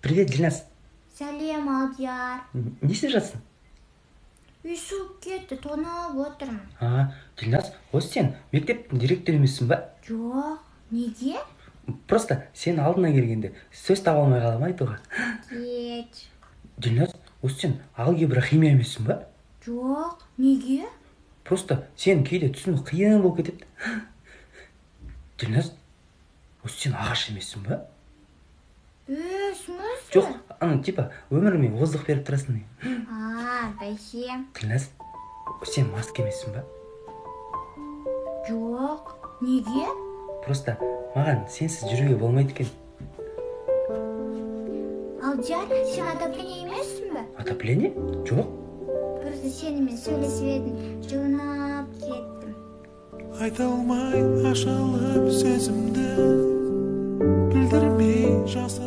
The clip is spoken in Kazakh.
Привет, Дильназ. Сәлем, Алдияр. Не істеп жатсың? Үй суып кетті, тоналып отырмын. Дильназ, осы сен мектептің директоры емессің ба? Жоқ, неге? Просто сен алдына келгенде сөз таба алмай қалам айтуға. Кет. Дильназ, осы сен алгебра химия емессің ба? Жоқ, неге? Просто сен кейде түсіну қиын болып кетеді. Дильназ, осы сен ағаш емессің ба? Смысл? Жоқ, типа өміріңе озық беріп тұрасың. Бәсе. Дильназ, сен маска емессің ба? Жоқ, неге? Просто маған сенсіз жүруге болмайды екен. Алдияр, сен отопление емессің бе? Отопление? Жоқ. Просто сенімен сөйлесіп едім, жылынып кеттім. Айта алмай ашылып сөзімді білдірмей жаса